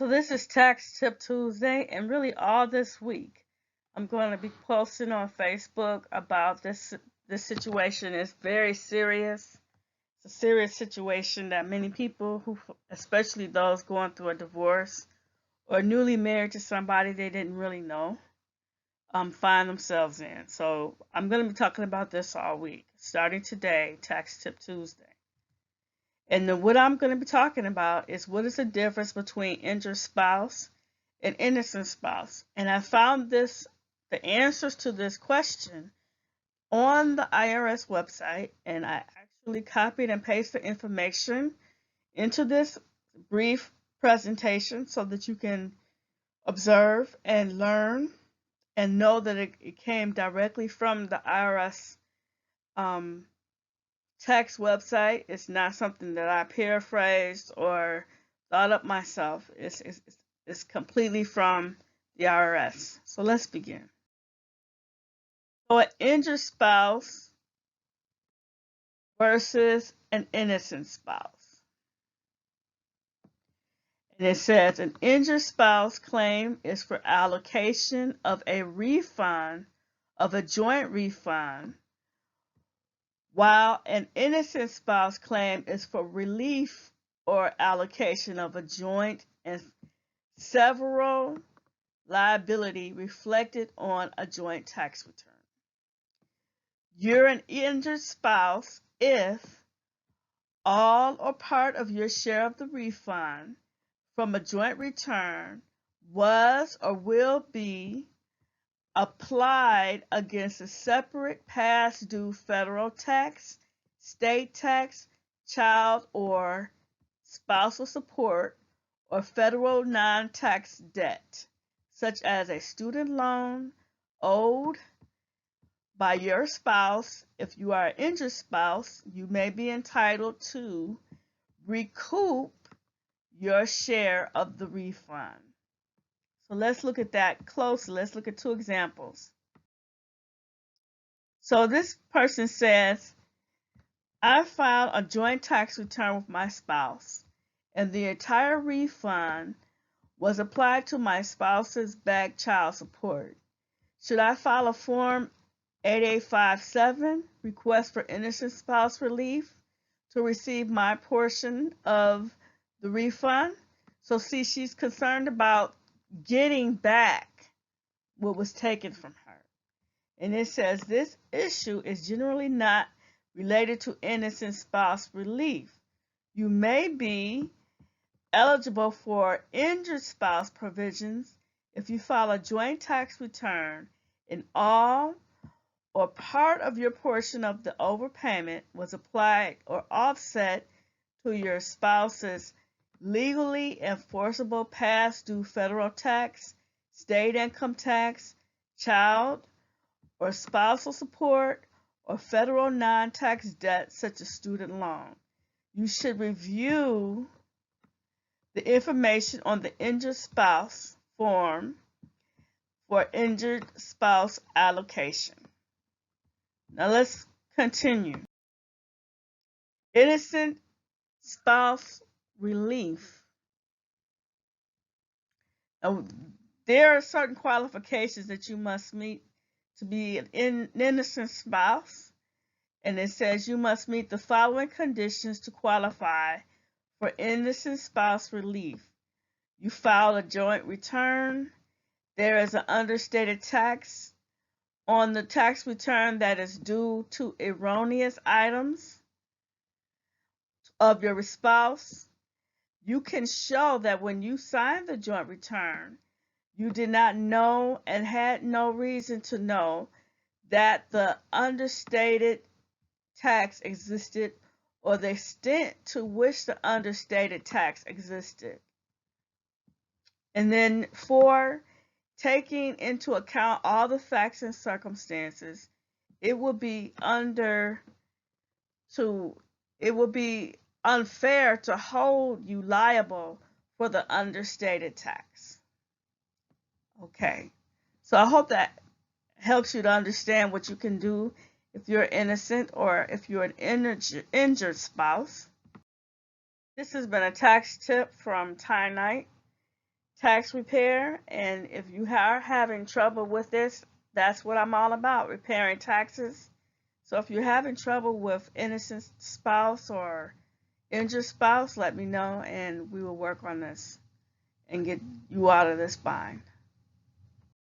So this is Tax Tip Tuesday, and really all this week, I'm going to be posting on Facebook about this situation. Is very serious. It's a serious situation that many people who, especially those going through a divorce or newly married to somebody they didn't really know, find themselves in. So I'm going to be talking about this all week, starting today, Tax Tip Tuesday. And then what I'm going to be talking about is what is the difference between injured spouse and innocent spouse. And I found the answers to this question on the IRS website, and I actually copied and pasted information into this brief presentation so that you can observe and learn and know that it came directly from the IRS tax website. It's not something that I paraphrased or thought up myself. It's completely from the IRS. So let's begin. So an injured spouse versus an innocent spouse. And it says an injured spouse claim is for allocation of a refund of a joint refund, while an innocent spouse claim is for relief or allocation of a joint and several liability reflected on a joint tax return. You're an injured spouse if all or part of your share of the refund from a joint return was or will be applied against a separate past due federal tax, state tax, child or spousal support, or federal non-tax debt, such as a student loan owed by your spouse. If you are an injured spouse, you may be entitled to recoup your share of the refund. So let's look at that closely. Let's look at two examples. So this person says, I filed a joint tax return with my spouse, and the entire refund was applied to my spouse's back child support. Should I file a Form 8857, request for innocent spouse relief, to receive my portion of the refund? So see, she's concerned about getting back what was taken from her. And it says this issue is generally not related to innocent spouse relief. You may be eligible for injured spouse provisions if you file a joint tax return and all or part of your portion of the overpayment was applied or offset to your spouse's legally enforceable past due federal tax, state income tax, child or spousal support, or federal non-tax debt such as student loan. You should review the information on the injured spouse form for injured spouse allocation. Now let's continue. Innocent spouse relief. Now, there are certain qualifications that you must meet to be an innocent spouse, and it says you must meet the following conditions to qualify for innocent spouse relief. You filed a joint return. There is an understated tax on the tax return that is due to erroneous items of your spouse. You can show that when you signed the joint return, you did not know and had no reason to know that the understated tax existed or the extent to which the understated tax existed. And then 4, taking into account all the facts and circumstances, it would be unfair to hold you liable for the understated tax. Okay, so I hope that helps you to understand what you can do if you're innocent or if you're an injured spouse. This has been a tax tip from Ty Knight. tax repair, and if you are having trouble with this, that's what I'm all about, repairing taxes. So if you're having trouble with innocent spouse or injured spouse, let me know and we will work on this and get you out of this bind.